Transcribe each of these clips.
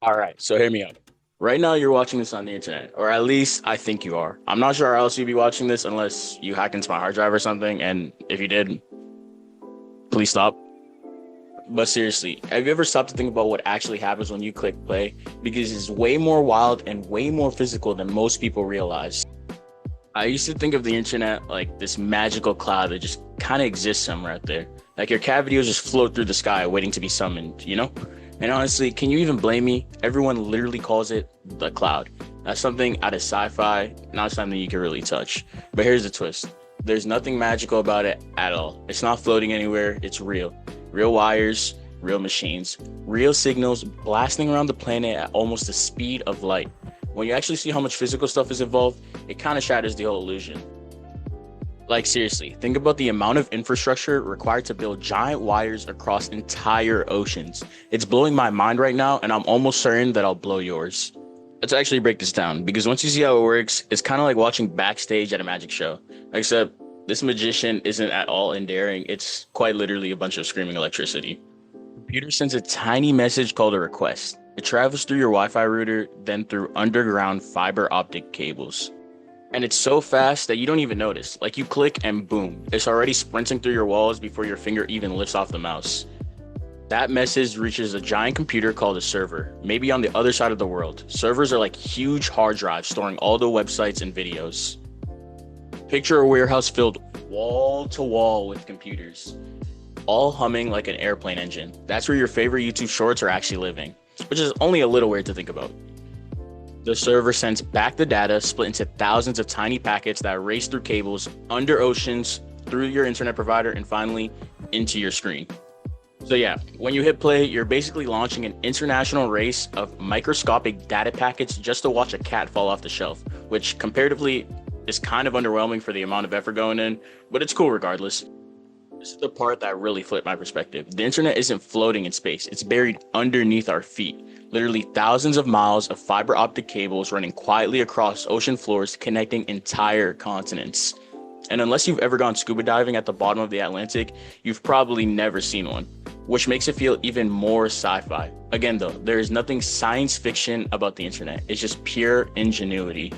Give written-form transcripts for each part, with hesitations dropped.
All right, so hear me out. Right now, you're watching this on the internet, or at least I think you are. I'm not sure how else you'd be watching this unless you hacked into my hard drive or something. And if you did, please stop. But seriously, have you ever stopped to think about what actually happens when you click play? Because it's way more wild and way more physical than most people realize. I used to think of the internet like this magical cloud that just kind of exists somewhere out there. Like your cat videos just float through the sky waiting to be summoned, you know? And honestly, can you even blame me? Everyone literally calls it the cloud. That's something out of sci-fi, not something you can really touch. But here's the twist. There's nothing magical about it at all. It's not floating anywhere, it's real. Real wires, real machines, real signals blasting around the planet at almost the speed of light. When you actually see how much physical stuff is involved, it kind of shatters the whole illusion. Like seriously, think about the amount of infrastructure required to build giant wires across entire oceans. It's blowing my mind right now, and I'm almost certain that I'll blow yours. Let's actually break this down, because once you see how it works, it's kind of like watching backstage at a magic show. Except this magician isn't at all endearing, it's quite literally a bunch of screaming electricity. The computer sends a tiny message called a request. It travels through your Wi-Fi router, then through underground fiber optic cables. And it's so fast that you don't even notice. Like you click and boom, it's already sprinting through your walls before your finger even lifts off the mouse. That message reaches a giant computer called a server, maybe on the other side of the world. Servers are like huge hard drives storing all the websites and videos. Picture a warehouse filled wall to wall with computers, all humming like an airplane engine. That's where your favorite YouTube shorts are actually living, which is only a little weird to think about. The server sends back the data split into thousands of tiny packets that race through cables, under oceans, through your internet provider, and finally into your screen. So yeah, when you hit play, you're basically launching an international race of microscopic data packets just to watch a cat fall off the shelf, which comparatively is kind of underwhelming for the amount of effort going in, but it's cool regardless. This is the part that really flipped my perspective. The internet isn't floating in space, it's buried underneath our feet. Literally thousands of miles of fiber optic cables running quietly across ocean floors connecting entire continents. And unless you've ever gone scuba diving at the bottom of the Atlantic, you've probably never seen one, which makes it feel even more sci-fi. Again though, there is nothing science fiction about the internet, it's just pure ingenuity.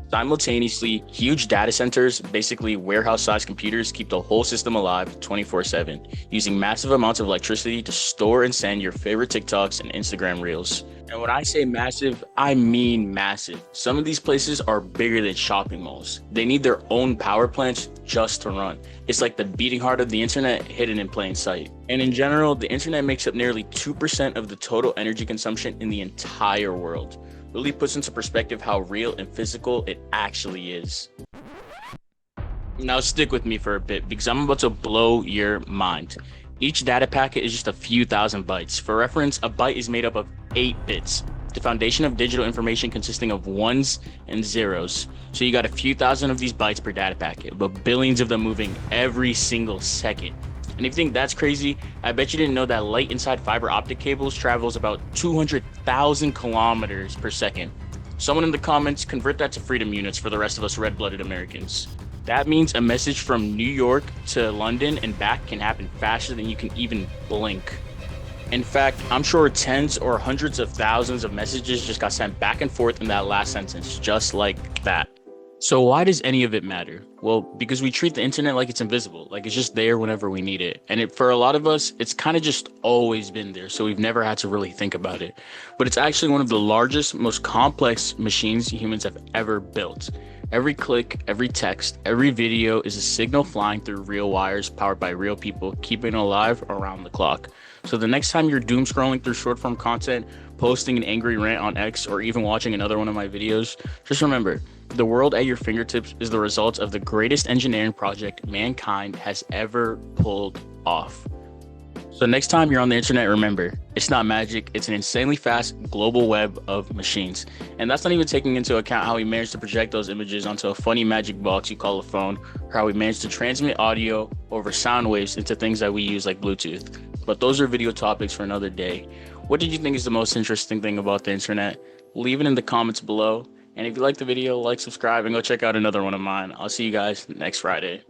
Simultaneously, huge data centers, basically warehouse-sized computers, keep the whole system alive 24/7, using massive amounts of electricity to store and send your favorite TikToks and Instagram Reels. And when I say massive, I mean massive. Some of these places are bigger than shopping malls. They need their own power plants just to run. It's like the beating heart of the internet hidden in plain sight. And in general, the internet makes up nearly 2% of the total energy consumption in the entire world. Really puts into perspective how real and physical it actually is. Now stick with me for a bit because I'm about to blow your mind. Each data packet is just a few thousand bytes. For reference, a byte is made up of 8 bits, the foundation of digital information consisting of ones and zeros. So you got a few thousand of these bytes per data packet, but billions of them moving every single second. And if you think that's crazy, I bet you didn't know that light inside fiber optic cables travels about 200,000 kilometers per second. Someone in the comments, convert that to freedom units for the rest of us red-blooded Americans. That means a message from New York to London and back can happen faster than you can even blink. In fact, I'm sure tens or hundreds of thousands of messages just got sent back and forth in that last sentence, just like that. So why does any of it matter? Well, because we treat the internet like it's invisible, like it's just there whenever we need it. And for a lot of us, it's kind of just always been there, so we've never had to really think about it. But it's actually one of the largest, most complex machines humans have ever built. Every click, every text, every video is a signal flying through real wires powered by real people, keeping it alive around the clock. So the next time you're doom scrolling through short form content, posting an angry rant on X, or even watching another one of my videos, just remember, the world at your fingertips is the result of the greatest engineering project mankind has ever pulled off. So next time you're on the internet, remember, it's not magic, it's an insanely fast global web of machines. And that's not even taking into account how we managed to project those images onto a funny magic box you call a phone, or how we managed to transmit audio over sound waves into things that we use like Bluetooth. But those are video topics for another day. What did you think is the most interesting thing about the internet? Leave it in the comments below. And if you like the video, like, subscribe, and go check out another one of mine. I'll see you guys next Friday.